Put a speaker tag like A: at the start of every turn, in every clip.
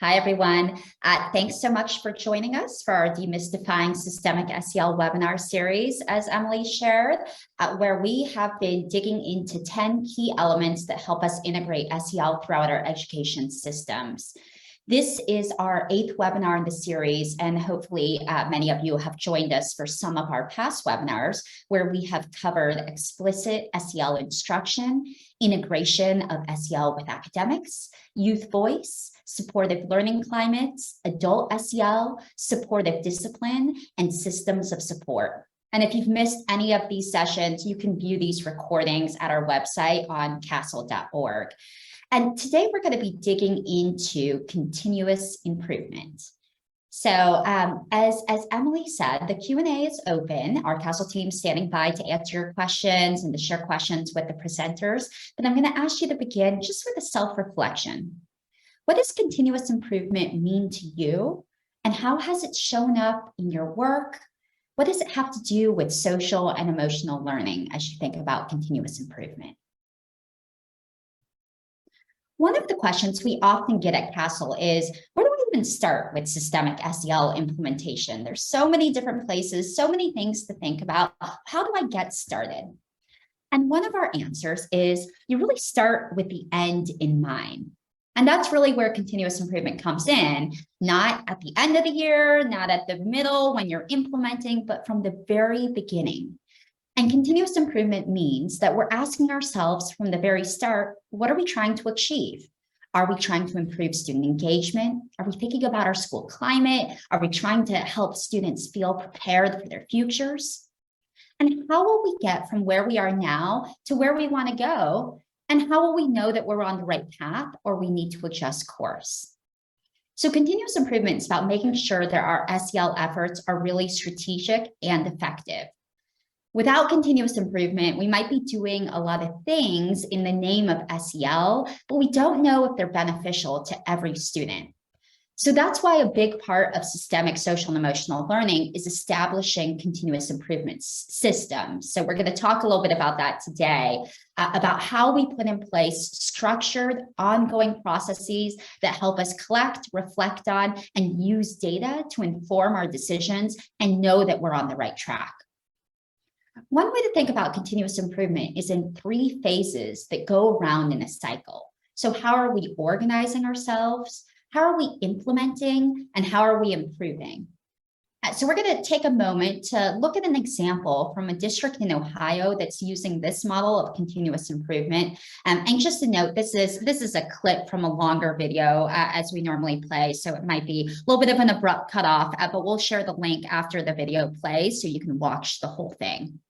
A: Hi, everyone. Thanks so much for joining us for our Demystifying Systemic SEL webinar series, as Emily shared, where we have been digging into 10 key elements that help us integrate SEL throughout our education systems. This is our 8th webinar in the series, and hopefully many of you have joined us for some of our past webinars where we have covered explicit SEL instruction, integration of SEL with academics, youth voice, supportive learning climates, adult SEL, supportive discipline, and systems of support. And if you've missed any of these sessions, you can view these recordings at our website on castle.org. And today we're going to be digging into continuous improvement. So as Emily said, the Q&A is open. Our Castle team is standing by to answer your questions and to share questions with the presenters. But I'm going to ask you to begin just with a self-reflection. What does continuous improvement mean to you? And how has it shown up in your work? What does it have to do with social and emotional learning as you think about continuous improvement? One of the questions we often get at Castle is, where do we even start with systemic SEL implementation? There's so many different places, so many things to think about. How do I get started? And one of our answers is you really start with the end in mind. And that's really where continuous improvement comes in, not at the end of the year, not at the middle when you're implementing, but from the very beginning. And continuous improvement means that we're asking ourselves from the very start, what are we trying to achieve? Are we trying to improve student engagement? Are we thinking about our school climate? Are we trying to help students feel prepared for their futures? And how will we get from where we are now to where we want to go? And how will we know that we're on the right path or we need to adjust course? So continuous improvement is about making sure that our SEL efforts are really strategic and effective. Without continuous improvement, we might be doing a lot of things in the name of SEL, but we don't know if they're beneficial to every student. So that's why a big part of systemic social and emotional learning is establishing continuous improvement systems. So we're going to talk a little bit about that today, about how we put in place structured, ongoing processes that help us collect, reflect on, and use data to inform our decisions and know that we're on the right track. One way to think about continuous improvement is in 3 phases that go around in a cycle. So how are we organizing ourselves? How are we implementing? And how are we improving? So we're going to take a moment to look at an example from a district in Ohio that's using this model of continuous improvement. And just to note, this is a clip from a longer video as we normally play, so it might be a little bit of an abrupt cutoff, but we'll share the link after the video plays so you can watch the whole thing.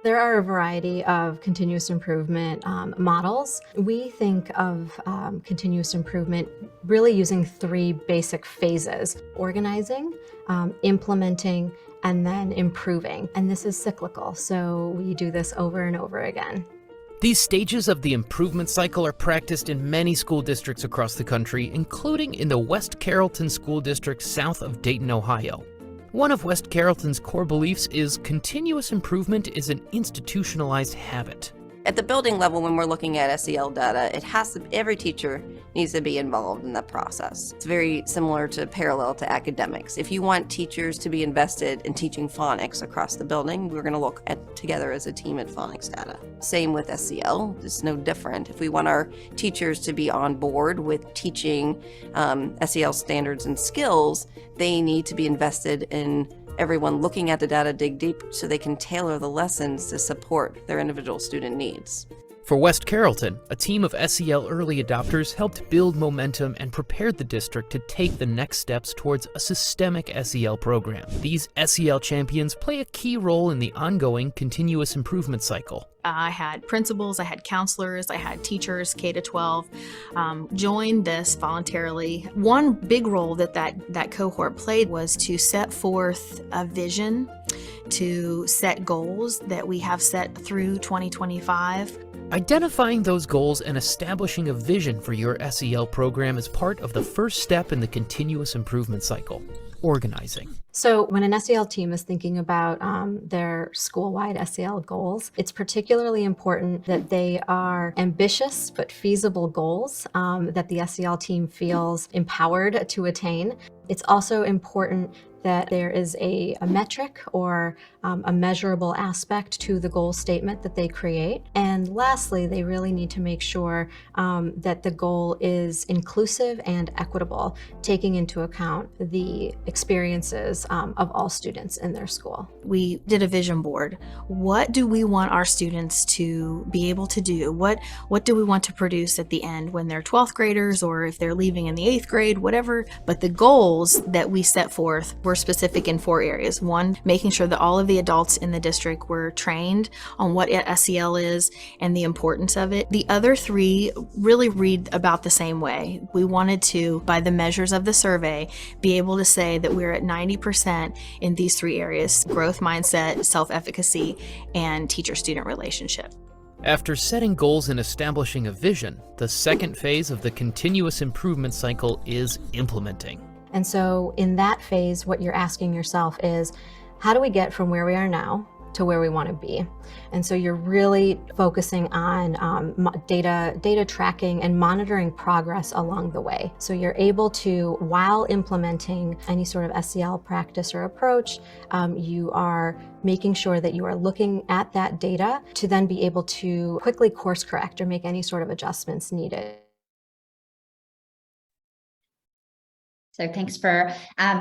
B: There are a variety of continuous improvement models. We think of continuous improvement really using 3 basic phases: organizing, implementing, and then improving. And this is cyclical, so we do this over and over again.
C: These stages of the improvement cycle are practiced in many school districts across the country, including in the West Carrollton School District south of Dayton, Ohio. One of West Carrollton's core beliefs is continuous improvement is an institutionalized habit.
D: At the building level, when we're looking at SEL data, every teacher needs to be involved in that process. It's very similar to parallel to academics. If you want teachers to be invested in teaching phonics across the building, we're going to look at together as a team at phonics data. Same with SEL, it's no different. If we want our teachers to be on board with teaching SEL standards and skills, they need to be invested in everyone looking at the data dig deep so they can tailor the lessons to support their individual student needs.
C: For West Carrollton, a team of SEL early adopters helped build momentum and prepared the district to take the next steps towards a systemic SEL program. These SEL champions play a key role in the ongoing continuous improvement cycle.
E: I had principals, I had counselors, I had teachers, K-12, join this voluntarily. One big role that cohort played was to set forth a vision, to set goals that we have set through 2025.
C: Identifying those goals and establishing a vision for your SEL program is part of the first step in the continuous improvement cycle. organizing.
B: So when an SEL team is thinking about their school-wide SEL goals, it's particularly important that they are ambitious but feasible goals that the SEL team feels empowered to attain. It's also important that there is a metric or a measurable aspect to the goal statement that they create. And lastly, they really need to make sure that the goal is inclusive and equitable, taking into account the experiences of all students in their school.
E: We did a vision board. What do we want our students to be able to do? What do we want to produce at the end when they're 12th graders, or if they're leaving in the 8th grade, whatever. But the goals that we set forth were specific in 4 areas. One, making sure that all of the adults in the district were trained on what SEL is and the importance of it. The other 3 really read about the same way. We wanted to, by the measures of the survey, be able to say that we're at 90% in these 3 areas: growth mindset, self-efficacy, and teacher-student relationship.
C: After setting goals and establishing a vision, the second phase of the continuous improvement cycle is implementing.
B: And so in that phase, what you're asking yourself is, how do we get from where we are now to where we want to be? And so you're really focusing on data tracking and monitoring progress along the way. So you're able to, while implementing any sort of SEL practice or approach, you are making sure that you are looking at that data to then be able to quickly course correct or make any sort of adjustments needed.
A: So thanks for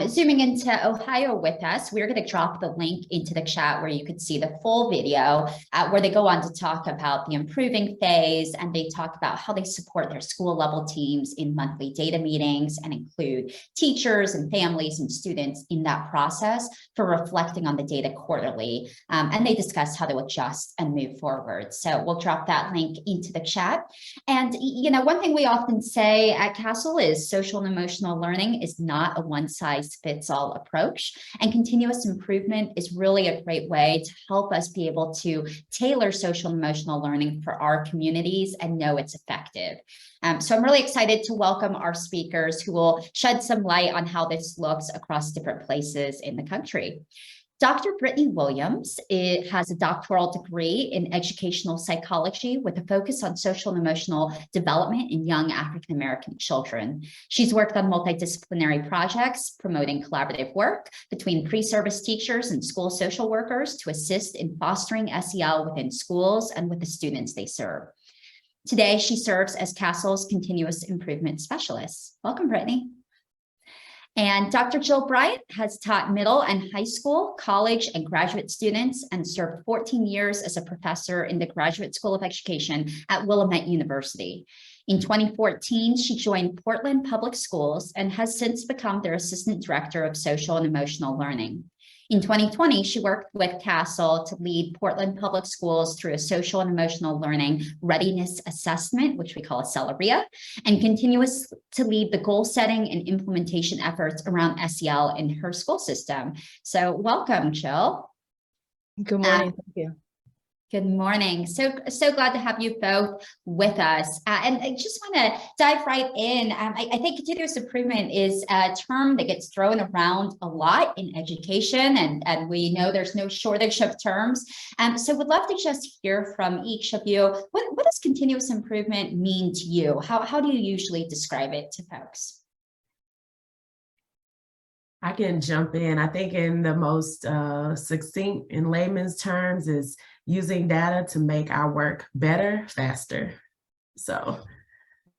A: zooming into Ohio with us. We're going to drop the link into the chat where you could see the full video where they go on to talk about the improving phase, and they talk about how they support their school level teams in monthly data meetings and include teachers and families and students in that process for reflecting on the data quarterly. And they discuss how to adjust and move forward. So we'll drop that link into the chat. And, you know, one thing we often say at Castle is social and emotional learning is not a one-size-fits-all approach, and continuous improvement is really a great way to help us be able to tailor social and emotional learning for our communities and know it's effective. So I'm really excited to welcome our speakers who will shed some light on how this looks across different places in the country. Dr. Brittany Williams has a doctoral degree in educational psychology with a focus on social and emotional development in young African-American children. She's worked on multidisciplinary projects promoting collaborative work between pre-service teachers and school social workers to assist in fostering SEL within schools and with the students they serve. Today, she serves as Castle's continuous improvement specialist. Welcome, Brittany. And Dr. Jill Bryant has taught middle and high school, college, and graduate students and served 14 years as a professor in the Graduate School of Education at Willamette University. In 2014, she joined Portland Public Schools and has since become their Assistant Director of Social and Emotional Learning. In 2020, she worked with Castle to lead Portland Public Schools through a social and emotional learning readiness assessment, which we call a SELAREA, and continues to lead the goal setting and implementation efforts around SEL in her school system. So welcome, Jill.
F: Good morning. Thank you.
A: Good morning. So glad to have you both with us. And I just want to dive right in. I think continuous improvement is a term that gets thrown around a lot in education, and we know there's no shortage of terms. So would love to just hear from each of you. What does continuous improvement mean to you? How do you usually describe it to folks?
F: I can jump in. I think in the most succinct in layman's terms is using data to make our work better, faster. So.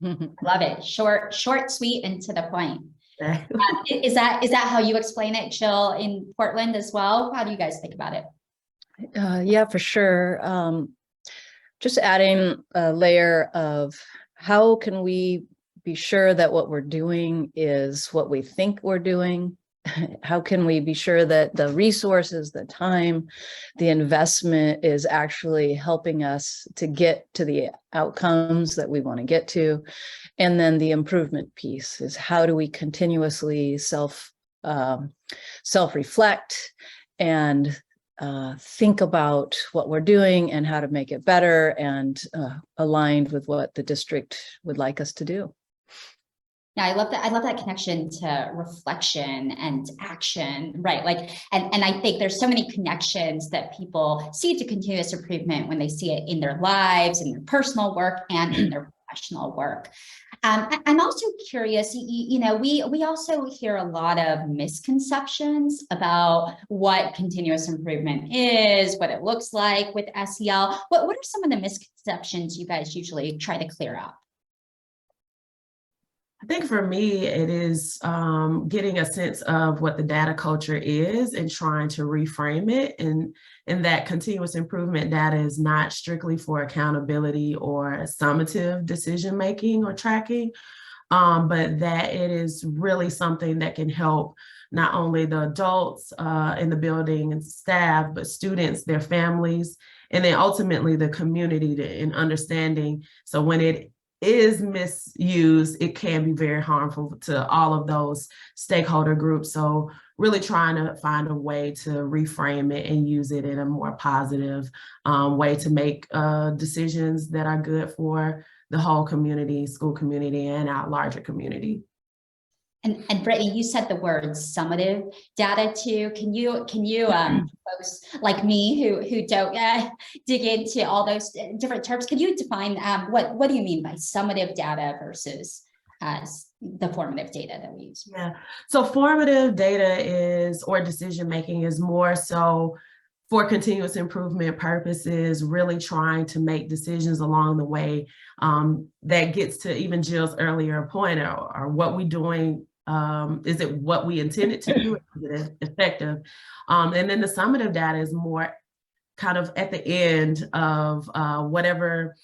A: Love it. Short, sweet, and to the point. Is that how you explain it, Jill, in Portland as well? How do you guys think about it?
G: Yeah, for sure. Just adding a layer of how can we be sure that what we're doing is what we think we're doing? How can we be sure that the resources, the time, the investment is actually helping us to get to the outcomes that we want to get to? And then the improvement piece is how do we continuously self-reflect and think about what we're doing and how to make it better and aligned with what the district would like us to do.
A: Yeah, I love that. I love that connection to reflection and action, right? Like, and I think there's so many connections that people see to continuous improvement when they see it in their lives, in their personal work, and in their professional work. I'm also curious, we also hear a lot of misconceptions about what continuous improvement is, what it looks like with SEL. What are some of the misconceptions you guys usually try to clear up?
F: I think for me, it is getting a sense of what the data culture is and trying to reframe it. And that continuous improvement data is not strictly for accountability or summative decision making or tracking, but that it is really something that can help not only the adults in the building and staff, but students, their families, and then ultimately the community in understanding. So when it is misused, it can be very harmful to all of those stakeholder groups. So really trying to find a way to reframe it and use it in a more positive way to make decisions that are good for the whole community, school community, and our larger community.
A: And Brittany, you said the word summative data too. Can you folks like me who don't dig into all those different terms, can you define what do you mean by summative data versus the formative data that we use?
F: Yeah, so formative data is, or decision making, is more so for continuous improvement purposes, really trying to make decisions along the way that gets to even Jill's earlier point, or what we're doing. Is it what we intended to do? Is it effective? And then the summative data is more kind of at the end of whatever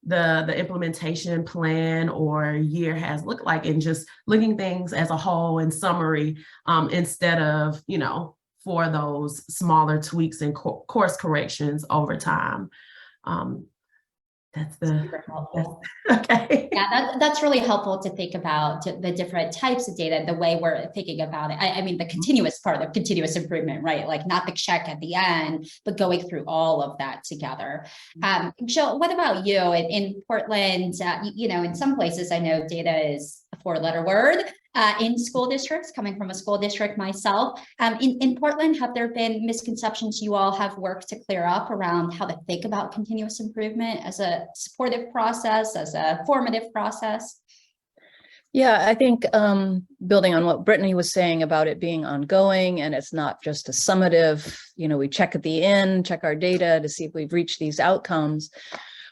F: the implementation plan or year has looked like, and just looking things as a whole in summary, instead of, for those smaller tweaks and course corrections over time. That's
A: super helpful.
F: Okay.
A: Yeah, that's really helpful to think about the different types of data, the way we're thinking about it. I mean, the continuous part of continuous improvement, right? Like not the check at the end, but going through all of that together. Jill, what about you in Portland? In some places, I know data is a 4-letter word. In school districts, coming from a school district myself, in Portland, have there been misconceptions you all have worked to clear up around how to think about continuous improvement as a supportive process, as a formative process?
G: Yeah, I think building on what Brittany was saying about it being ongoing, and it's not just a summative, we check at the end, check our data to see if we've reached these outcomes.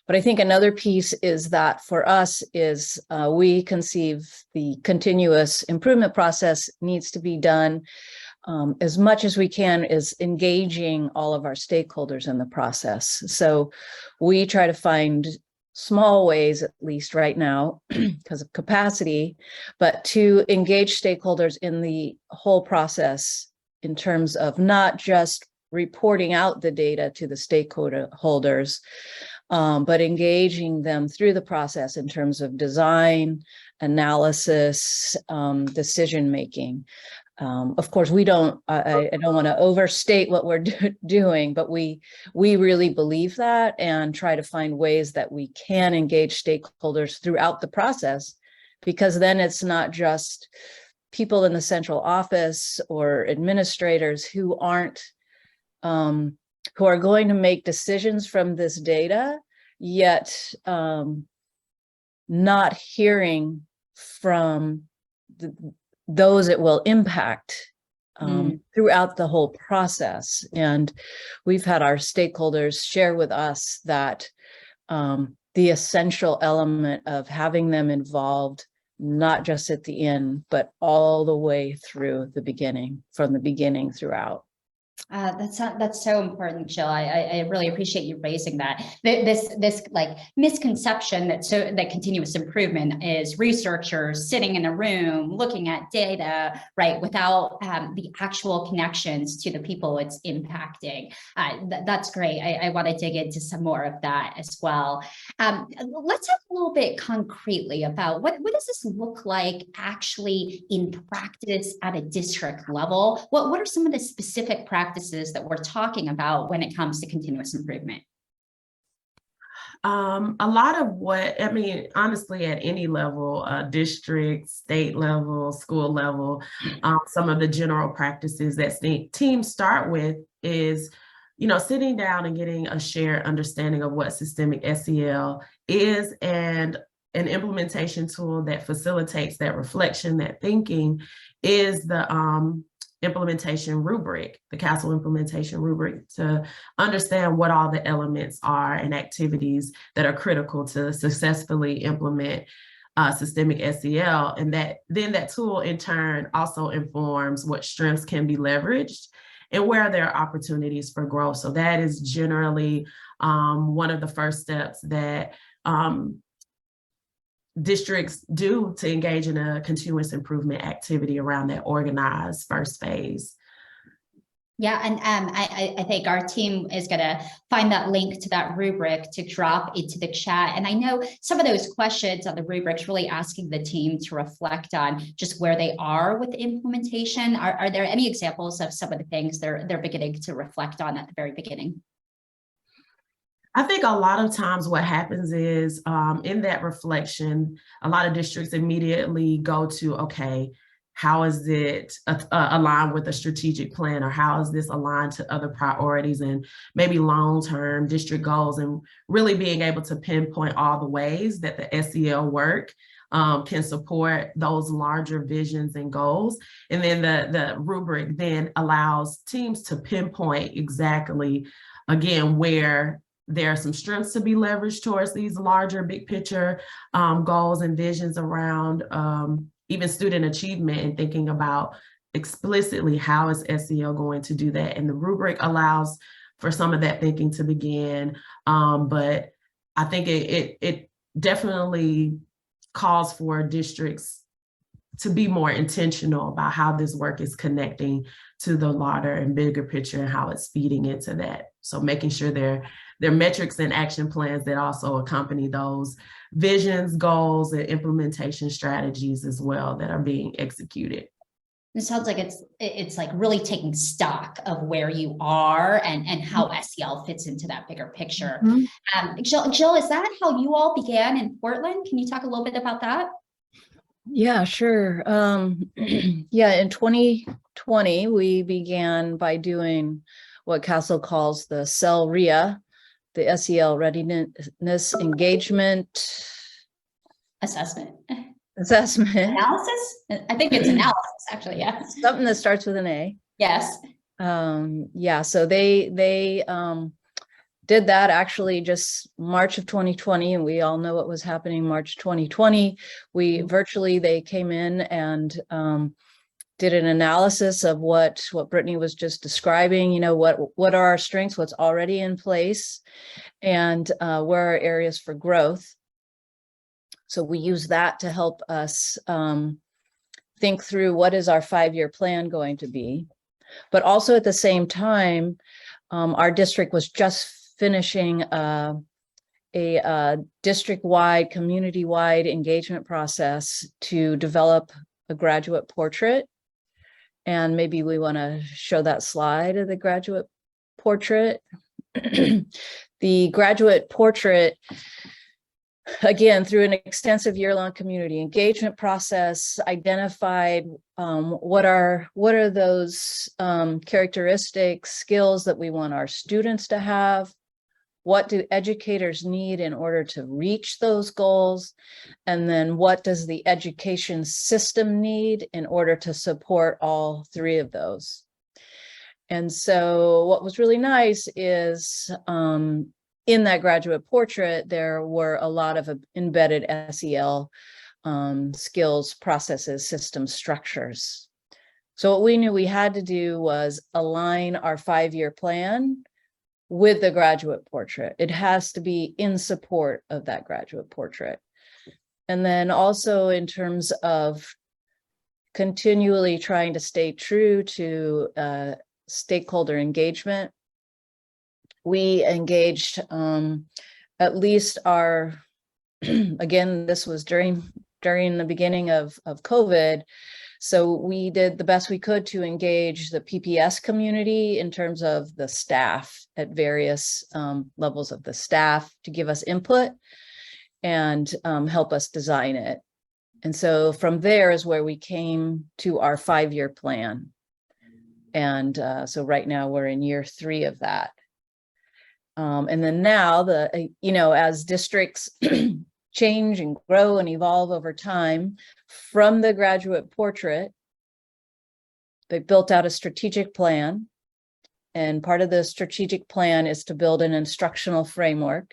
G: But I think another piece is that for us is we conceive the continuous improvement process needs to be done as much as we can is engaging all of our stakeholders in the process. So we try to find small ways, at least right now, because of capacity, but to engage stakeholders in the whole process in terms of not just reporting out the data to the stakeholders, but engaging them through the process in terms of design, analysis, decision-making. Of course, I don't want to overstate what we're doing, but we really believe that and try to find ways that we can engage stakeholders throughout the process, because then it's not just people in the central office or administrators who aren't who are going to make decisions from this data, yet not hearing from those it will impact throughout the whole process. And we've had our stakeholders share with us that the essential element of having them involved, not just at the end, but all the way through the beginning, from the beginning throughout.
A: That's so important, Jill. I really appreciate you raising that. This like misconception that continuous improvement is researchers sitting in a room looking at data, right, without the actual connections to the people it's impacting. That's great. I want to dig into some more of that as well. Let's talk a little bit concretely about what does this look like actually in practice at a district level? What are some of the specific practices that we're talking about when it comes to continuous improvement?
F: A lot of what, I mean, honestly, at any level, district, state level, school level, some of the general practices that teams start with is, sitting down and getting a shared understanding of what systemic SEL is, and an implementation tool that facilitates that reflection, that thinking, is the implementation rubric, the CASEL implementation rubric, to understand what all the elements are and activities that are critical to successfully implement systemic SEL. And that tool in turn also informs what strengths can be leveraged and where there are opportunities for growth. So that is generally one of the first steps that districts do to engage in a continuous improvement activity around that organized first phase.
A: Yeah, and I think our team is going to find that link to that rubric to drop into the chat. And I know some of those questions on the rubrics really asking the team to reflect on just where they are with the implementation. Are there any examples of some of the things they're beginning to reflect on at the very beginning?
F: I think a lot of times what happens is in that reflection, a lot of districts immediately go to, okay, how is it aligned with a strategic plan, or how is this aligned to other priorities and maybe long-term district goals, and really being able to pinpoint all the ways that the SEL work can support those larger visions and goals. And then the rubric then allows teams to pinpoint exactly, again, where there are some strengths to be leveraged towards these larger big picture goals and visions around even student achievement, and thinking about explicitly how is SEL going to do that. And the rubric allows for some of that thinking to begin. But I think it definitely calls for districts to be more intentional about how this work is connecting to the larger and bigger picture and how it's feeding into that. So making sure there are metrics and action plans that also accompany those visions, goals, and implementation strategies as well that are being executed.
A: It sounds like it's like really taking stock of where you are and how SEL fits into that bigger picture. Mm-hmm. Jill, is that how you all began in Portland? Can you talk a little bit about that?
G: Yeah, sure. Yeah, in 2020, we began by doing what CASEL calls the SEL REA, the SEL Readiness Engagement
A: Assessment.
G: Analysis?
A: I think it's analysis, actually, yeah.
G: Something that starts with an A.
A: Yes.
G: Yeah, so they did that actually just March of 2020, and we all know what was happening March 2020. They came in and did an analysis of what Brittany was just describing, what are our strengths, what's already in place, and where are areas for growth. So we use that to help us think through what is our 5-year plan going to be. But also at the same time, our district was just finishing a district-wide, community-wide engagement process to develop a graduate portrait. And maybe we want to show that slide of the graduate portrait. The graduate portrait, again, through an extensive year-long community engagement process, identified what are those characteristics, skills that we want our students to have. What do educators need in order to reach those goals? And then what does the education system need in order to support all 3 of those? And so what was really nice is in that graduate portrait, there were a lot of embedded SEL skills, processes, systems, structures. So what we knew we had to do was align our 5-year plan with the graduate portrait. It has to be in support of that graduate portrait. And then also in terms of continually trying to stay true to stakeholder engagement, we engaged at least our, again, this was during the beginning of COVID, So we did the best we could to engage the PPS community in terms of the staff at various levels of the staff to give us input and help us design it. And so from there is where we came to our 5-year plan. And so right now we're in year 3 of that. And then now as districts change and grow and evolve over time, from the graduate portrait, they built out a strategic plan. And part of the strategic plan is to build an instructional framework.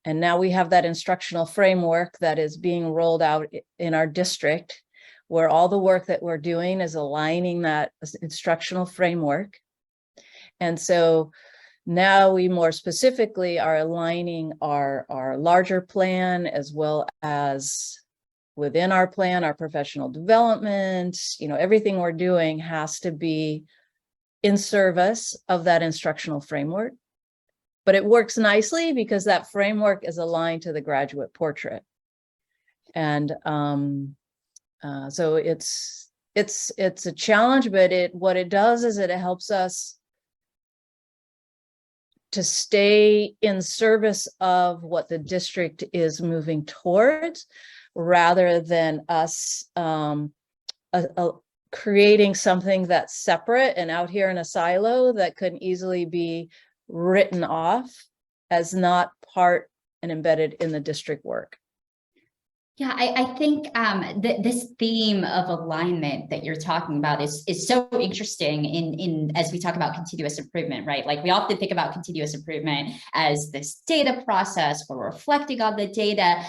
G: And now we have that instructional framework that is being rolled out in our district, where all the work that we're doing is aligning that instructional framework. And so now we more specifically are aligning our larger plan, as well as within our plan, our professional development, everything we're doing has to be in service of that instructional framework. But it works nicely because that framework is aligned to the graduate portrait. And so it's a challenge, but what it does is it helps us to stay in service of what the district is moving towards, rather than us creating something that's separate and out here in a silo that could easily be written off as not part and embedded in the district work.
A: Yeah, I think this theme of alignment that you're talking about is so interesting in as we talk about continuous improvement, right? Like we often think about continuous improvement as this data process or reflecting on the data,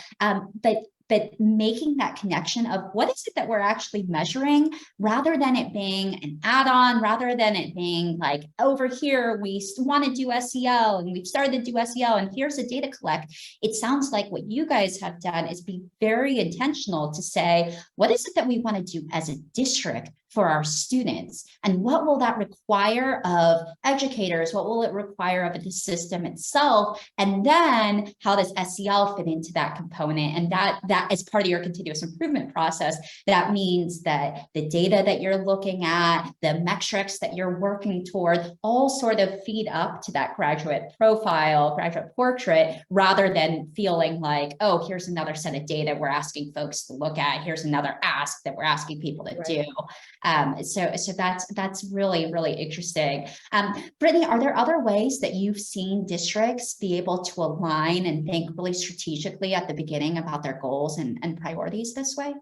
A: but making that connection of what is it that we're actually measuring, rather than it being an add-on, rather than it being like, over here, we want to do SEL and we've started to do SEL and here's a data collect. It sounds like what you guys have done is be very intentional to say, what is it that we want to do as a district for our students? And what will that require of educators? What will it require of the system itself? And then how does SEL fit into that component? And that as part of your continuous improvement process, that means that the data that you're looking at, the metrics that you're working toward, all sort of feed up to that graduate profile, graduate portrait, rather than feeling like, oh, here's another set of data we're asking folks to look at. Here's another ask that we're asking people to do. So that's really, really interesting. Brittany, are there other ways that you've seen districts be able to align and think really strategically at the beginning about their goals and priorities this way?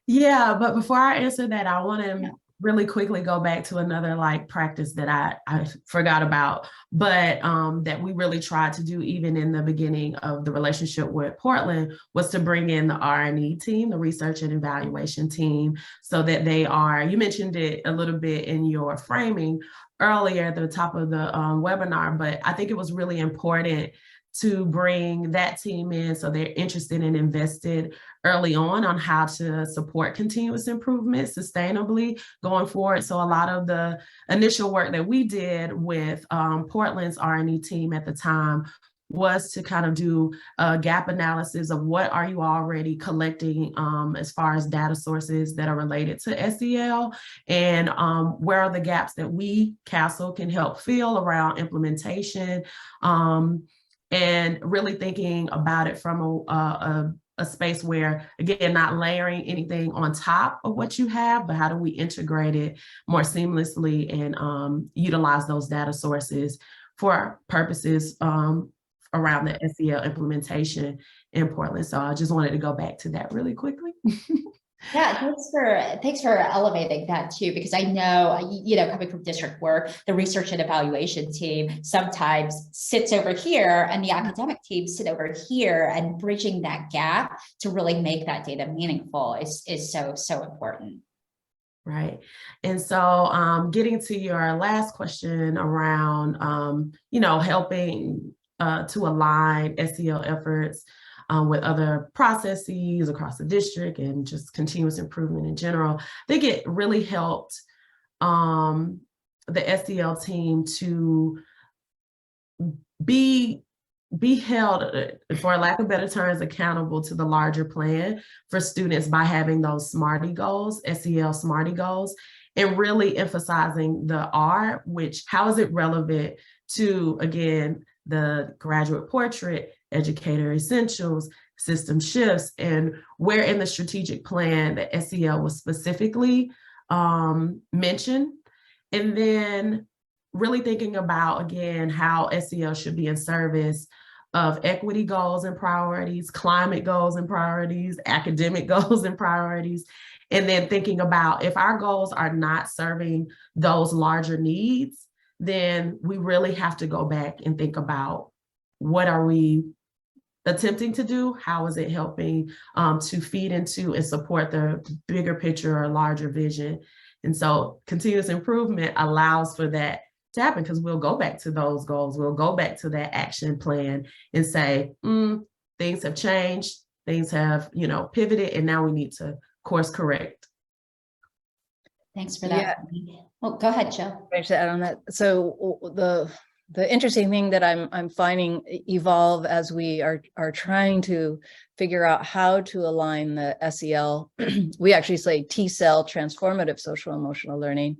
F: Yeah, but before I answer that, I want to really quickly go back to another practice that I forgot about, but that we really tried to do even in the beginning of the relationship with Portland, was to bring in the R&E team, the research and evaluation team, so that they are, you mentioned it a little bit in your framing earlier at the top of the webinar, but I think it was really important to bring that team in so they're interested and invested early on how to support continuous improvement sustainably going forward. So a lot of the initial work that we did with Portland's R&E team at the time was to kind of do a gap analysis of what are you already collecting as far as data sources that are related to SEL, and where are the gaps that we, CASEL, can help fill around implementation, and really thinking about it from a space where, again, not layering anything on top of what you have, but how do we integrate it more seamlessly and utilize those data sources for purposes around the SEL implementation in Portland. So I just wanted to go back to that really quickly.
A: Yeah, thanks for elevating that too, because I know, coming from district work, the research and evaluation team sometimes sits over here and the academic team sit over here, and bridging that gap to really make that data meaningful is so important.
F: Right. And so getting to your last question around, helping to align SEL efforts with other processes across the district and just continuous improvement in general, I think it really helped the SEL team to be be held, for lack of better terms, accountable to the larger plan for students by having those SMARTY goals, SEL SMARTY goals, and really emphasizing the R, which how is it relevant to, again, the graduate portrait, educator essentials, system shifts, and where in the strategic plan the SEL was specifically mentioned. And then really thinking about, again, how SEL should be in service of equity goals and priorities, climate goals and priorities, academic goals and priorities. And then thinking about if our goals are not serving those larger needs, then we really have to go back and think about what are we attempting to do? How is it helping to feed into and support the bigger picture or larger vision? And so continuous improvement allows for that to happen, because we'll go back to those goals. We'll go back to that action plan and say, things have changed, things have, pivoted, and now we need to course correct.
A: Thanks for that. Yeah. Well, go ahead, Jill.
G: I should add on that. So the interesting thing that I'm finding evolve as we are trying to figure out how to align the SEL, we actually say TSEL, transformative social emotional learning,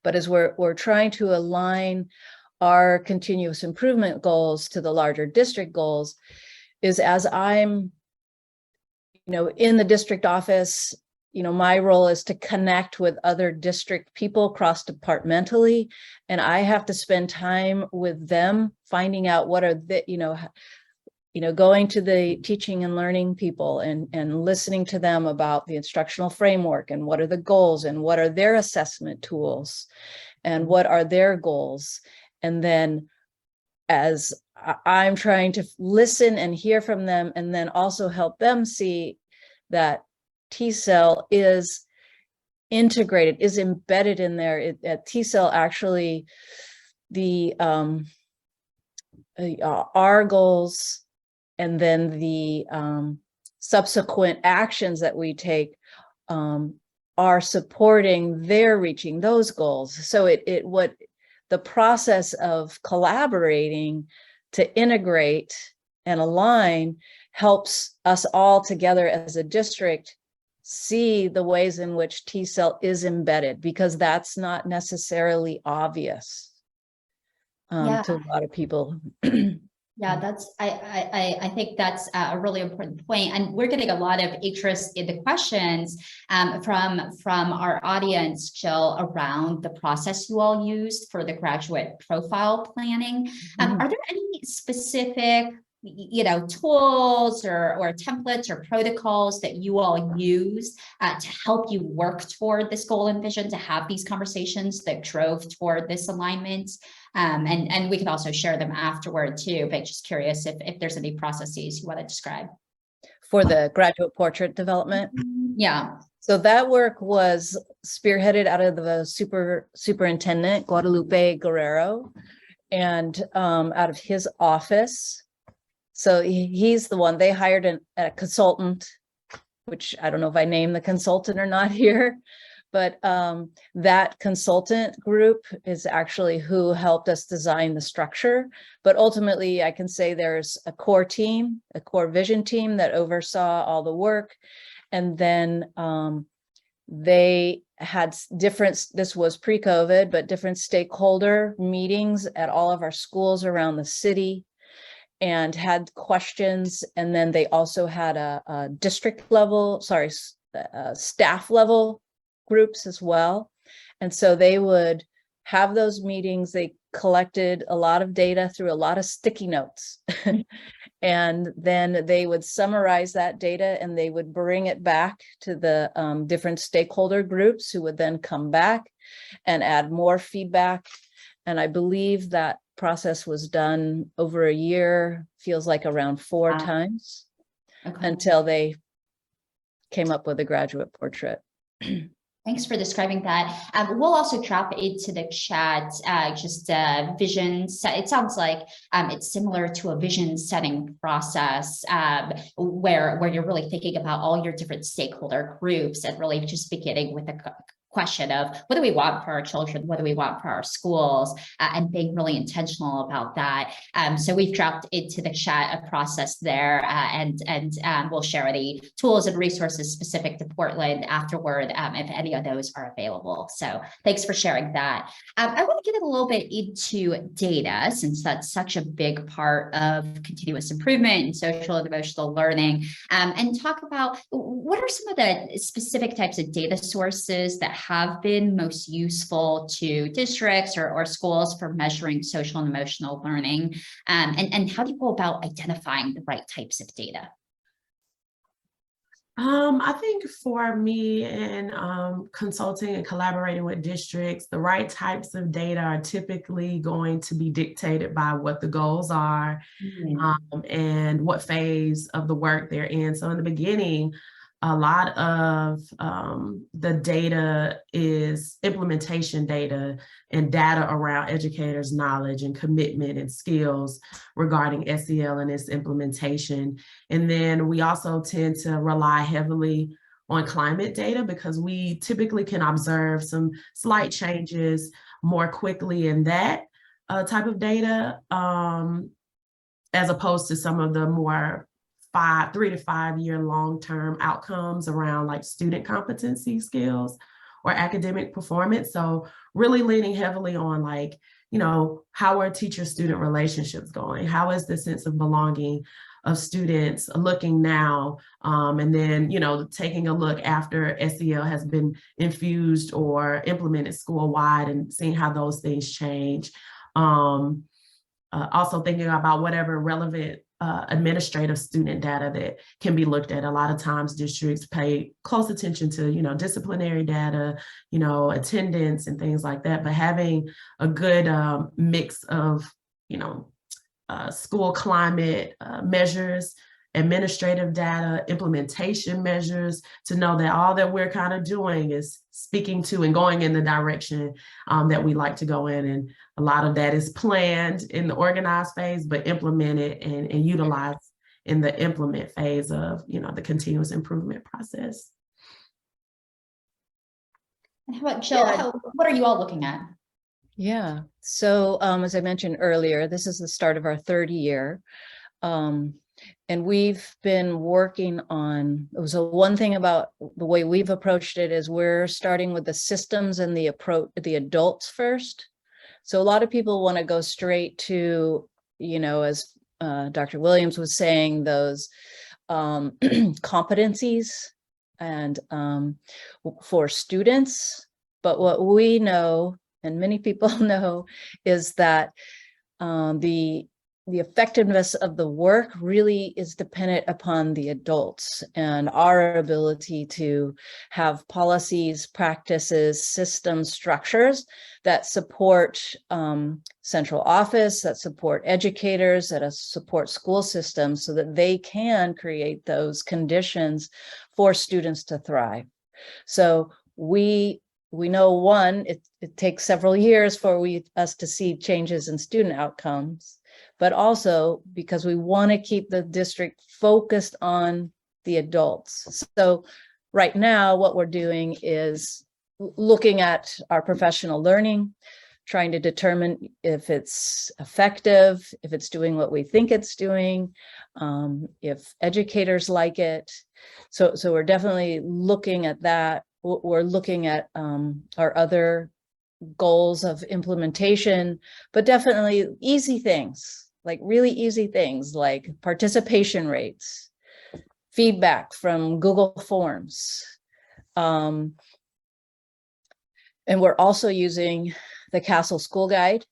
G: but as we're trying to align our continuous improvement goals to the larger district goals, is as I'm, in the district office, my role is to connect with other district people cross-departmentally, and I have to spend time with them, finding out what are the, going to the teaching and learning people and listening to them about the instructional framework and what are the goals and what are their assessment tools and what are their goals. And then as I'm trying to listen and hear from them, and then also help them see that TSEL is integrated, is embedded in there. At TSEL, actually, the our goals and then the subsequent actions that we take are supporting their reaching those goals. So what the process of collaborating to integrate and align helps us all together as a district see the ways in which TSEL is embedded, because that's not necessarily obvious to a lot of people.
A: Yeah, that's I think that's a really important point, and we're getting a lot of interest in the questions from our audience, Jill, around the process you all used for the graduate profile planning. Are there any specific tools or templates or protocols that you all use to help you work toward this goal and vision, to have these conversations that drove toward this alignment? And we can also share them afterward too, but just curious if there's any processes you want to describe.
G: For the graduate portrait development?
A: Yeah.
G: So that work was spearheaded out of the superintendent, Guadalupe Guerrero, and out of his office. So he's the one. They hired a consultant, which I don't know if I named the consultant or not here, but that consultant group is actually who helped us design the structure. But ultimately, I can say there's a core team, a core vision team that oversaw all the work. And then they had this was pre-COVID, but different stakeholder meetings at all of our schools around the city, and had questions. And then they also had a district level, staff level groups as well. And so they would have those meetings. They collected a lot of data through a lot of sticky notes. And then they would summarize that data and they would bring it back to the different stakeholder groups, who would then come back and add more feedback. And I believe that process was done over a year, feels like around 4 times, until they came up with a graduate portrait.
A: Thanks for describing that. We'll also drop into the chat just vision set. It sounds like it's similar to a vision setting process where you're really thinking about all your different stakeholder groups and really just beginning with a question of what do we want for our children? What do we want for our schools? And being really intentional about that. So we've dropped into the chat a process there, and we'll share any tools and resources specific to Portland afterward, if any of those are available. So thanks for sharing that. I want to get a little bit into data, since that's such a big part of continuous improvement and social and emotional learning, and talk about what are some of the specific types of data sources that have been most useful to districts or schools for measuring social and emotional learning, and how do you go about identifying the right types of data?
F: I think for me in consulting and collaborating with districts, the right types of data are typically going to be dictated by what the goals are, and what phase of the work they're in. So in the beginning, a lot of the data is implementation data and data around educators' knowledge and commitment and skills regarding SEL and its implementation. And then we also tend to rely heavily on climate data, because we typically can observe some slight changes more quickly in that type of data, as opposed to some of the more 3 to 5 year long-term outcomes around like student competency skills or academic performance. So really leaning heavily on like, how are teacher-student relationships going? How is the sense of belonging of students looking now? And then, taking a look after SEL has been infused or implemented school-wide and seeing how those things change. Also thinking about whatever relevant administrative student data that can be looked at. A lot of times districts pay close attention to, disciplinary data, attendance and things like that, but having a good mix of, school climate measures, administrative data, implementation measures, to know that all that we're kind of doing is speaking to and going in the direction that we like to go in. And a lot of that is planned in the organized phase, but implemented and utilized in the implement phase of, the continuous improvement process.
A: And how about Jill? What are you all looking at?
G: Yeah. So as I mentioned earlier, this is the start of our third year. And we've been working on, so one thing about the way we've approached it is we're starting with the systems and the adults first. So a lot of people want to go straight to, as Dr. Williams was saying, those competencies and for students. But what we know, and many people know, is that the effectiveness of the work really is dependent upon the adults and our ability to have policies, practices, systems, structures that support central office, that support educators, that support school systems, so that they can create those conditions for students to thrive. So we know, one, it takes several years for us to see changes in student outcomes, but also because we want to keep the district focused on the adults. So right now, what we're doing is looking at our professional learning, trying to determine if it's effective, if it's doing what we think it's doing, if educators like it. So we're definitely looking at that. We're looking at our other goals of implementation, but definitely easy things, like really easy things like participation rates, feedback from Google Forms. And we're also using the Castle School Guide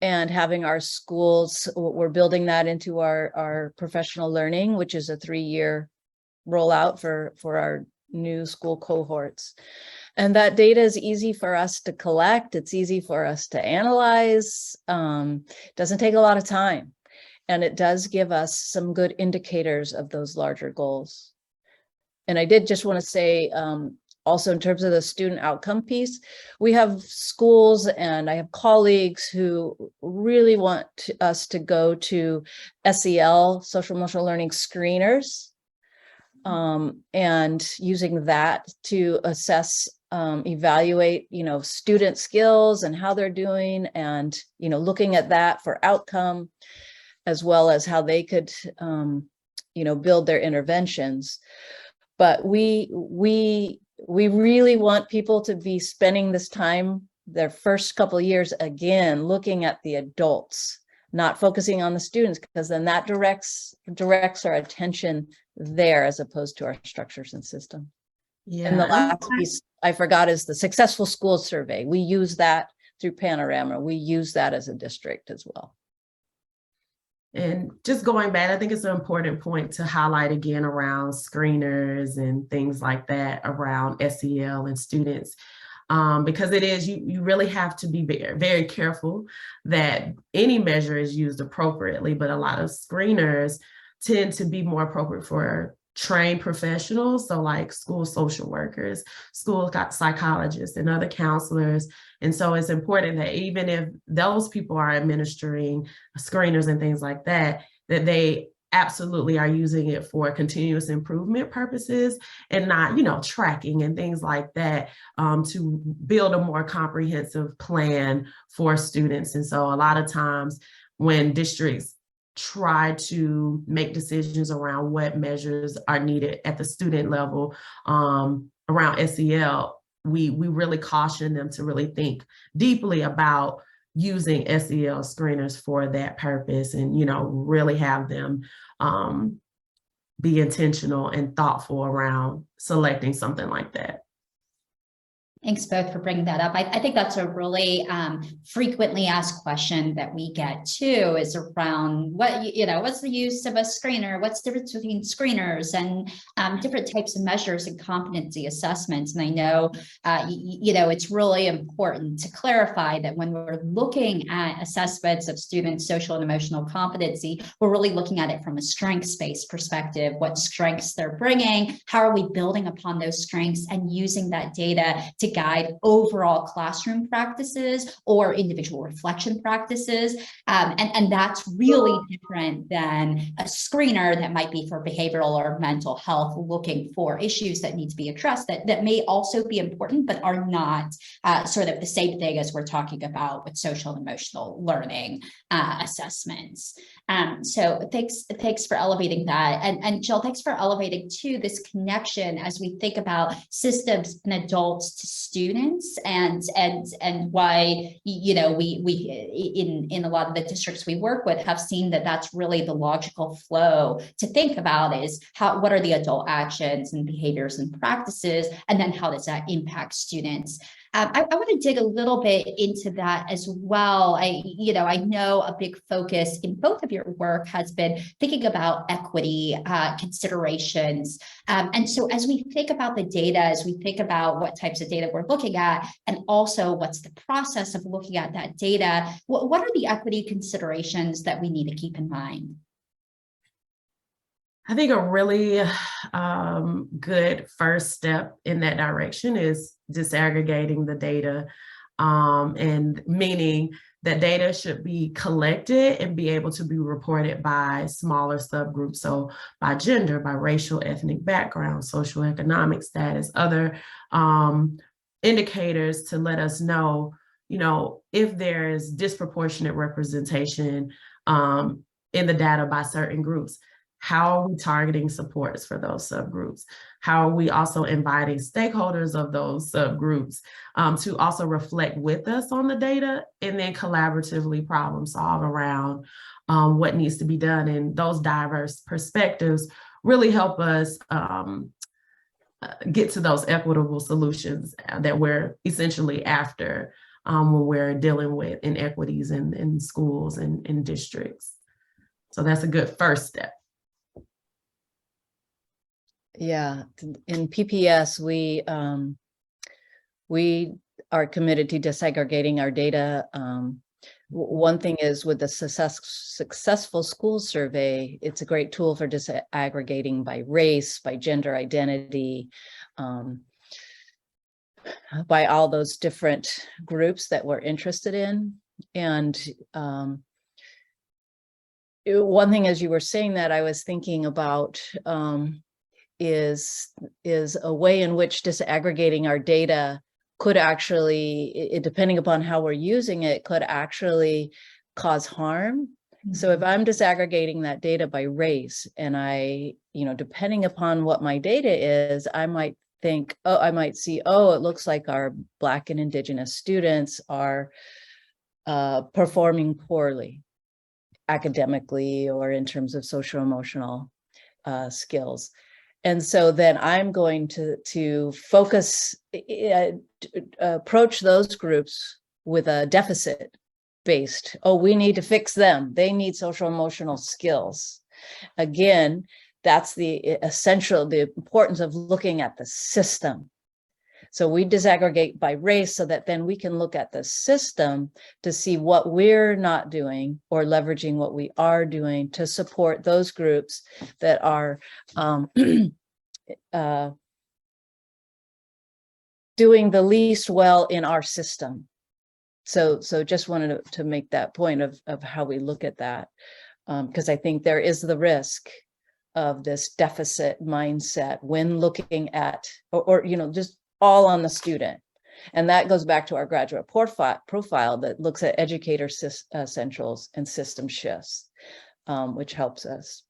G: and having our schools, we're building that into our professional learning, which is a 3-year rollout for our new school cohorts. And that data is easy for us to collect. It's easy for us to analyze. Doesn't take a lot of time. And it does give us some good indicators of those larger goals. And I did just want to say, also in terms of the student outcome piece, we have schools and I have colleagues who really want us to go to SEL, social emotional learning screeners, and using that to assess evaluate, student skills and how they're doing, and, looking at that for outcome, as well as how they could, build their interventions. But we really want people to be spending this time, their first couple of years, again, looking at the adults, not focusing on the students, because then that directs our attention there as opposed to our structures and system.
F: Yeah.
G: And the last piece I forgot is the successful school survey. We use that through Panorama. We use that as a district as well.
F: And just going back, I think it's an important point to highlight again around screeners and things like that around SEL and students, because it is, you really have to be very, very careful that any measure is used appropriately, but a lot of screeners tend to be more appropriate for trained professionals, so like school social workers, school psychologists, and other counselors. And so it's important that even if those people are administering screeners and things like that, that they absolutely are using it for continuous improvement purposes and not, tracking and things like that, to build a more comprehensive plan for students. And so a lot of times when districts try to make decisions around what measures are needed at the student level around SEL, we really caution them to really think deeply about using SEL screeners for that purpose, and really have them be intentional and thoughtful around selecting something like that.
A: Thanks both for bringing that up. I think that's a really frequently asked question that we get too, is around what's the use of a screener? What's the difference between screeners and different types of measures and competency assessments? And I know, it's really important to clarify that when we're looking at assessments of students' social and emotional competency, we're really looking at it from a strengths-based perspective, what strengths they're bringing, how are we building upon those strengths and using that data to guide overall classroom practices or individual reflection practices. And that's really different than a screener that might be for behavioral or mental health, looking for issues that need to be addressed that may also be important, but are not sort of the same thing as we're talking about with social and emotional learning assessments. So thanks for elevating that. And Jill, thanks for elevating too this connection as we think about systems and adults to students, and why we in a lot of the districts we work with have seen that that's really the logical flow to think about, is what are the adult actions and behaviors and practices, and then how does that impact students. I want to dig a little bit into that as well. I know a big focus in both of your work has been thinking about equity considerations. And so as we think about the data, as we think about what types of data we're looking at, and also what's the process of looking at that data, what are the equity considerations that we need to keep in mind?
F: I think a really good first step in that direction is disaggregating the data, and meaning that data should be collected and be able to be reported by smaller subgroups. So by gender, by racial, ethnic background, socioeconomic status, other indicators to let us know, if there is disproportionate representation in the data by certain groups. How are we targeting supports for those subgroups? How are we also inviting stakeholders of those subgroups to also reflect with us on the data, and then collaboratively problem solve around what needs to be done? And those diverse perspectives really help us get to those equitable solutions that we're essentially after when we're dealing with inequities in schools and in districts. So that's a good first step.
G: Yeah, in PPS, we are committed to disaggregating our data. One thing is with the successful school survey, it's a great tool for disaggregating by race, by gender identity, by all those different groups that we're interested in. And one thing, as you were saying that, I was thinking about is a way in which disaggregating our data could actually, depending upon how we're using it, could actually cause harm. So if I'm disaggregating that data by race, and I, depending upon what my data is, I might think, I might see, it looks like our Black and Indigenous students are performing poorly academically or in terms of social emotional skills. And so then I'm going to focus, approach those groups with a deficit based. We need to fix them. They need social emotional skills. Again, that's the importance of looking at the system. So we disaggregate by race so that then we can look at the system to see what we're not doing or leveraging what we are doing to support those groups that are doing the least well in our system. So just wanted to make that point of how we look at that, because I think there is the risk of this deficit mindset when looking at, or just all on the student. And that goes back to our graduate profile that looks at educator essentials and system shifts, which helps us.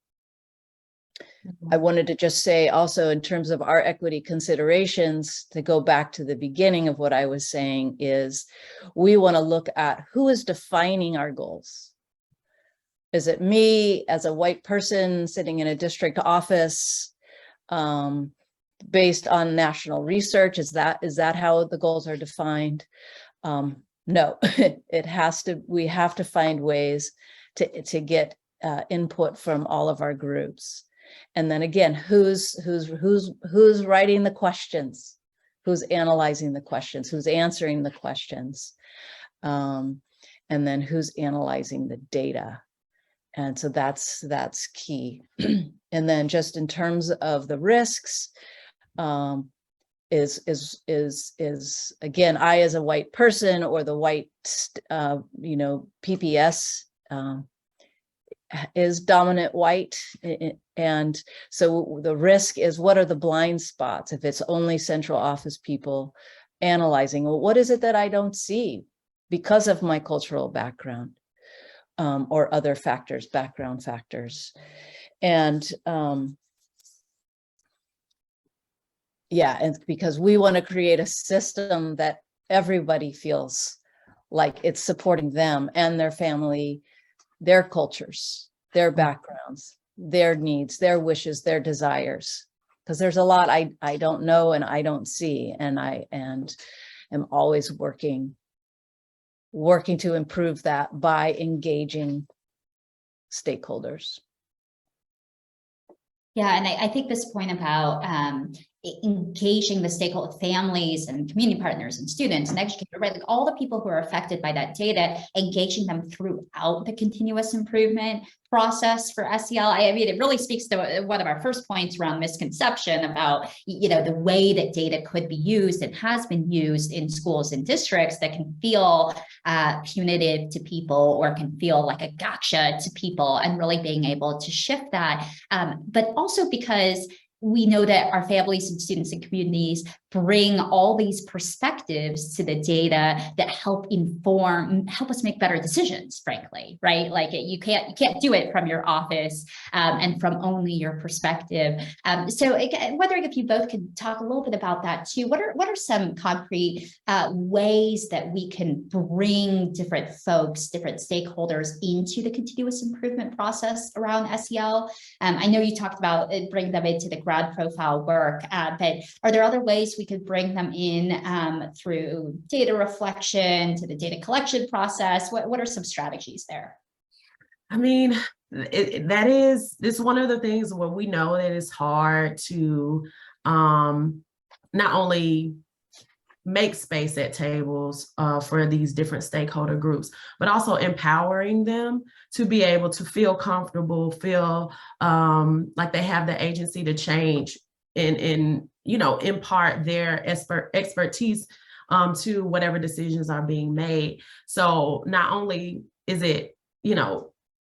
G: I wanted to just say also, in terms of our equity considerations, to go back to the beginning of what I was saying, is we want to look at who is defining our goals. Is it me as a white person sitting in a district office, based on national research? Is that how the goals are defined? No, we have to find ways to get input from all of our groups. And then again, who's writing the questions, who's analyzing the questions, who's answering the questions, and then who's analyzing the data. And so that's key. And then just in terms of the risks, is again, I as a white person, or the white PPS is dominant white, and so the risk is, what are the blind spots if it's only central office people analyzing? Well, what is it that I don't see because of my cultural background, or other factors, background factors? And and because we want to create a system that everybody feels like it's supporting them and their family, their cultures, their backgrounds, their needs, their wishes, their desires. Because there's a lot I don't know and I don't see, and I am always working to improve that by engaging stakeholders.
A: Yeah, and I think this point about engaging the stakeholder families and community partners and students and educators, right? Like all the people who are affected by that data, engaging them throughout the continuous improvement process for SEL. I mean, it really speaks to one of our first points around misconception about, the way that data could be used and has been used in schools and districts that can feel punitive to people, or can feel like a gotcha to people, and really being able to shift that. But also because we know that our families and students and communities bring all these perspectives to the data that help us make better decisions, frankly, right? Like you can't do it from your office and from only your perspective. So again, wondering if you both could talk a little bit about that too. What are some concrete ways that we can bring different folks, different stakeholders into the continuous improvement process around SEL? I know you talked about bringing them into the grad profile work, but are there other ways we could bring them in through data reflection, to the data collection process? What are some strategies there?
F: I mean, this is one of the things where we know that it's hard to not only make space at tables for these different stakeholder groups, but also empowering them to be able to feel comfortable, feel like they have the agency to change and impart their expertise to whatever decisions are being made. So not only is it,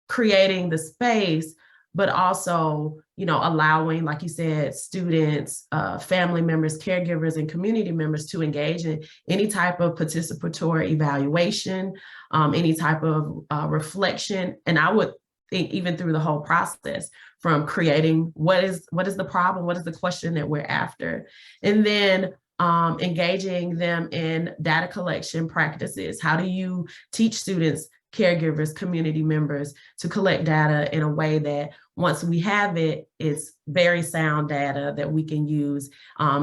F: creating the space, but also, allowing, like you said, students, family members, caregivers, and community members to engage in any type of participatory evaluation, any type of reflection. And I would think even through the whole process, from creating what is the problem, what is the question that we're after, and then engaging them in data collection practices. How do you teach students, caregivers, community members to collect data in a way that once we have it, it's very sound data that we can use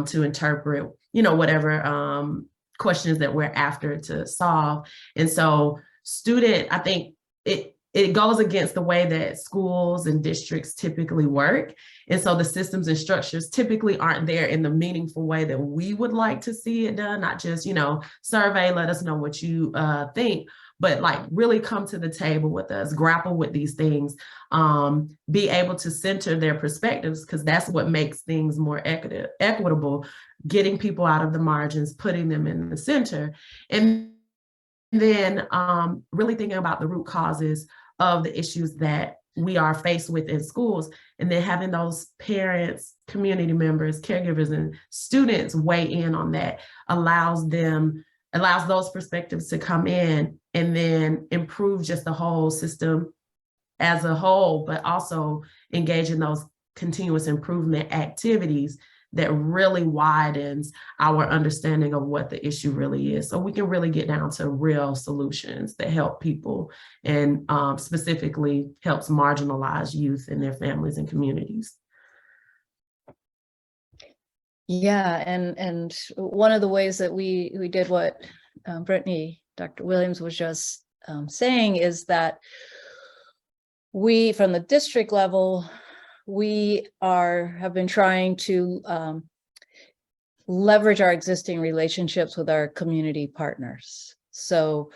F: to interpret, whatever questions that we're after to solve. And so I think it goes against the way that schools and districts typically work. And so the systems and structures typically aren't there in the meaningful way that we would like to see it done, not just, survey, let us know what you think, but like really come to the table with us, grapple with these things, be able to center their perspectives, because that's what makes things more equitable, getting people out of the margins, putting them in the center. And then really thinking about the root causes of the issues that we are faced with in schools, and then having those parents, community members, caregivers, and students weigh in on that allows those perspectives to come in and then improve just the whole system as a whole, but also engage in those continuous improvement activities that really widens our understanding of what the issue really is. So we can really get down to real solutions that help people, and specifically helps marginalized youth and their families and communities.
G: Yeah, and one of the ways that we did what Brittany, Dr. Williams was just saying is that we, from the district level, we have been trying to leverage our existing relationships with our community partners. So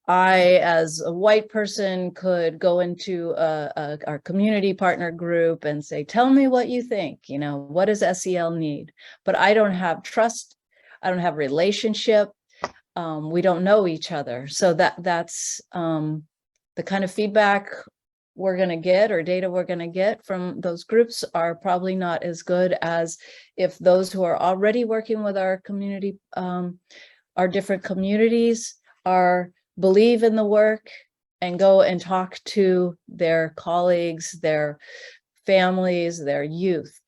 G: I, as a white person, could go into our community partner group and say, tell me what you think, what does SEL need? But I don't have trust, I don't have relationship, we don't know each other. So that's the kind of feedback we're going to get, or data we're going to get from those groups, are probably not as good as if those who are already working with our community, our different communities, believe in the work and go and talk to their colleagues, their families, their youth.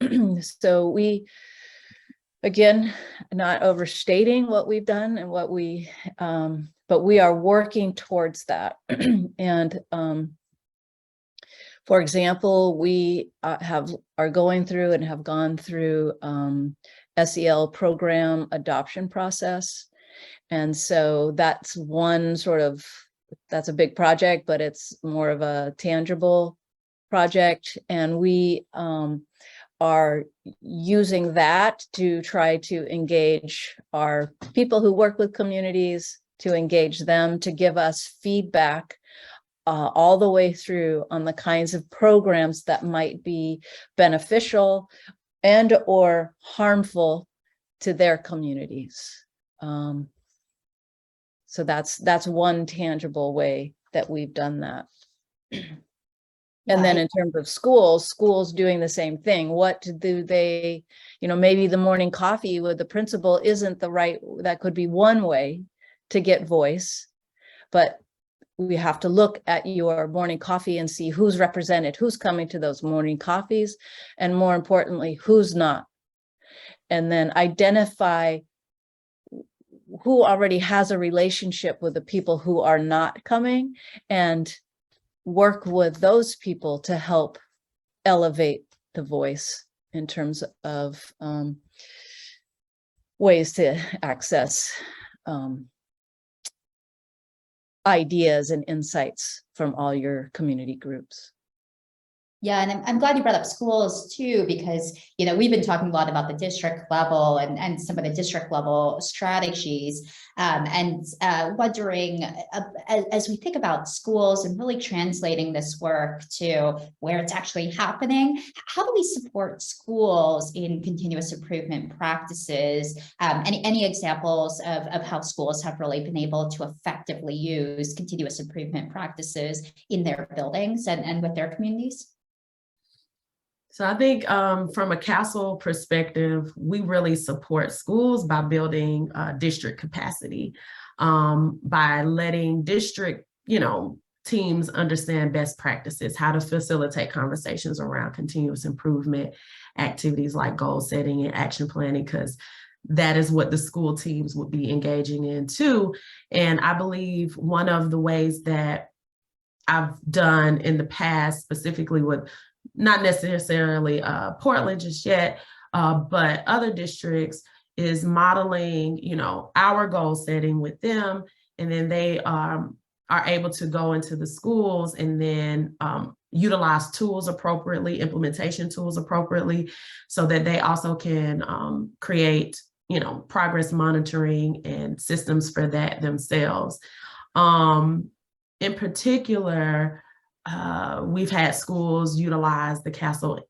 G: So we, again, not overstating what we've done and what but we are working towards that. And for example, we are going through and have gone through SEL program adoption process. And so that's that's a big project, but it's more of a tangible project. And we are using that to try to engage our people who work with communities, to engage them, to give us feedback all the way through on the kinds of programs that might be beneficial and or harmful to their communities. So that's one tangible way that we've done that. And then in terms of schools doing the same thing. What do they, maybe the morning coffee with the principal isn't that could be one way to get voice, but we have to look at your morning coffee and see who's represented, who's coming to those morning coffees, and more importantly, who's not. And then identify who already has a relationship with the people who are not coming, and work with those people to help elevate the voice in terms of ways to access ideas and insights from all your community groups.
A: Yeah, and I'm glad you brought up schools too, because we've been talking a lot about the district level and some of the district level strategies, and wondering as we think about schools and really translating this work to where it's actually happening, how do we support schools in continuous improvement practices? Any examples of how schools have really been able to effectively use continuous improvement practices in their buildings and with their communities?
F: So I think from a CASEL perspective, we really support schools by building district capacity, by letting district, teams understand best practices, how to facilitate conversations around continuous improvement activities like goal setting and action planning, because that is what the school teams would be engaging in too. And I believe one of the ways that I've done in the past, specifically with not necessarily Portland just yet, but other districts, is modeling, our goal setting with them, and then they are able to go into the schools and then utilize tools appropriately, implementation tools appropriately, so that they also can create, progress monitoring and systems for that themselves. In particular, we've had schools utilize the CASEL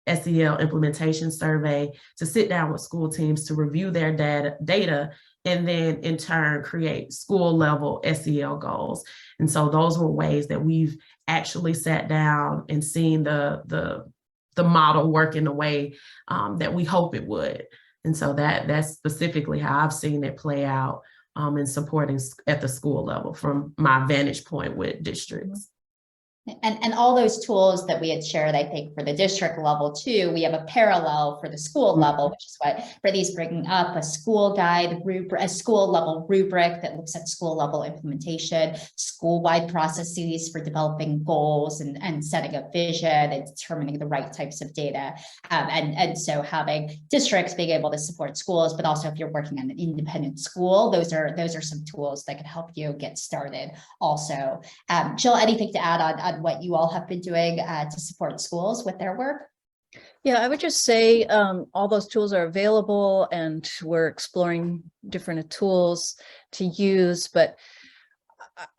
F: SEL implementation survey to sit down with school teams to review their data and then in turn create school level SEL goals. And so those were ways that we've actually sat down and seen the model work in the way that we hope it would. And so that's specifically how I've seen it play out in supporting at the school level from my vantage point with districts.
A: And all those tools that we had shared, I think for the district level too, we have a parallel for the school level, which is what Brittany's bringing up, a school guide rubric, a school level rubric that looks at school level implementation, school-wide processes for developing goals and setting a vision and determining the right types of data. And so having districts being able to support schools, but also if you're working on an independent school, those are some tools that can help you get started also. Jill, anything to add on what you all have been doing to support schools with their work?
G: Yeah, I would just say all those tools are available and we're exploring different tools to use. But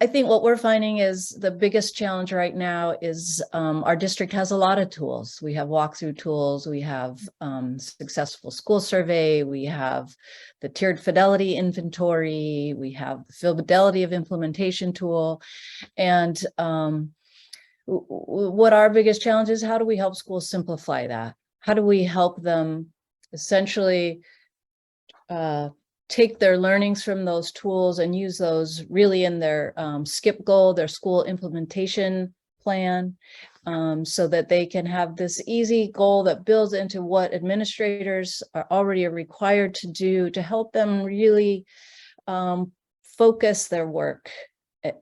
G: I think what we're finding is the biggest challenge right now is our district has a lot of tools. We have walkthrough tools, we have successful school survey, we have the tiered fidelity inventory, we have the fidelity of implementation tool. And what our biggest challenge is, how do we help schools simplify that? How do we help them essentially take their learnings from those tools and use those really in their SKIP goal, their school implementation plan, so that they can have this easy goal that builds into what administrators are already required to do to help them really focus their work,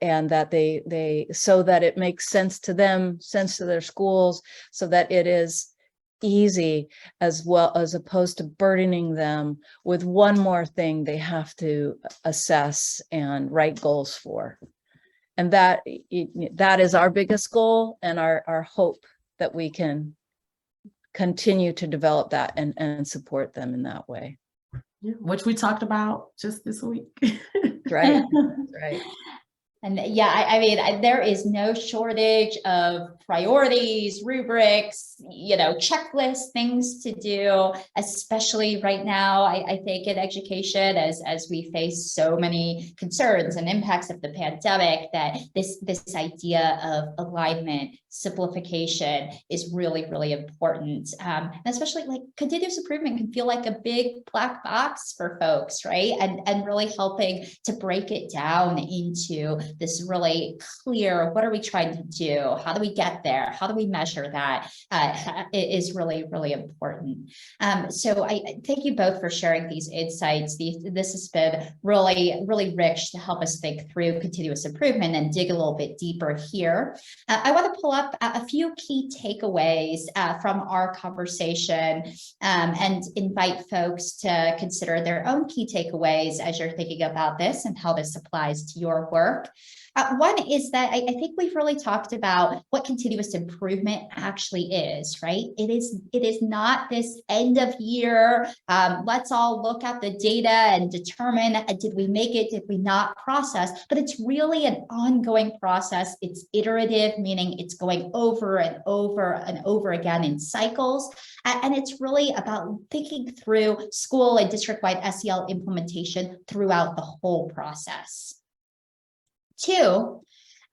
G: and that they so that it makes sense to them, sense to their schools, so that it is easy, as well as opposed to burdening them with one more thing they have to assess and write goals for. And that is our biggest goal and our hope that we can continue to develop that and support them in that way.
F: Yeah, which we talked about just this week.
G: Right. Right.
A: And yeah, I mean, there is no shortage of priorities, rubrics, checklists, things to do, especially right now, I think in education, as we face so many concerns and impacts of the pandemic, that this idea of alignment, simplification is really, really important. And especially like continuous improvement can feel like a big black box for folks, right? And really helping to break it down into this really clear, what are we trying to do? How do we get there? How do we measure that? It is really, really important. So I thank you both for sharing these insights. This has been really, really rich to help us think through continuous improvement and dig a little bit deeper here. I want to pull up a few key takeaways from our conversation and invite folks to consider their own key takeaways as you're thinking about this and how this applies to your work. One is that I think we've really talked about what continuous improvement actually is, right? It is not this end of year, let's all look at the data and determine, did we make it, did we not process, but it's really an ongoing process. It's iterative, meaning it's going over and over and over again in cycles. And it's really about thinking through school and district-wide SEL implementation throughout the whole process. Two,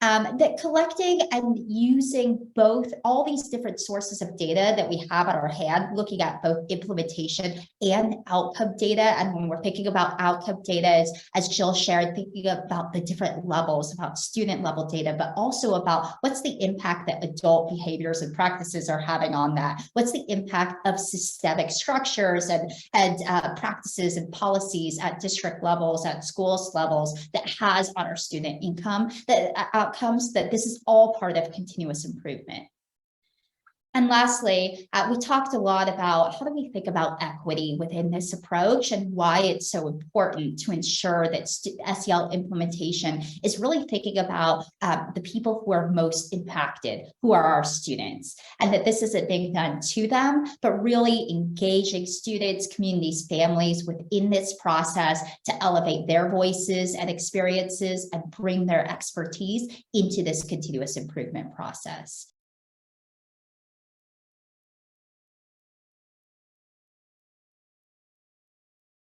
A: That collecting and using both all these different sources of data that we have at our hand, looking at both implementation and outcome data. And when we're thinking about outcome data, as Jill shared, thinking about the different levels, about student level data, but also about what's the impact that adult behaviors and practices are having on that. What's the impact of systemic structures and practices and policies at district levels, at schools levels that has on our student income, that outcomes, that this is all part of continuous improvement. And lastly, we talked a lot about how do we think about equity within this approach and why it's so important to ensure that SEL implementation is really thinking about the people who are most impacted, who are our students, and that this isn't being done to them, but really engaging students, communities, families within this process to elevate their voices and experiences and bring their expertise into this continuous improvement process.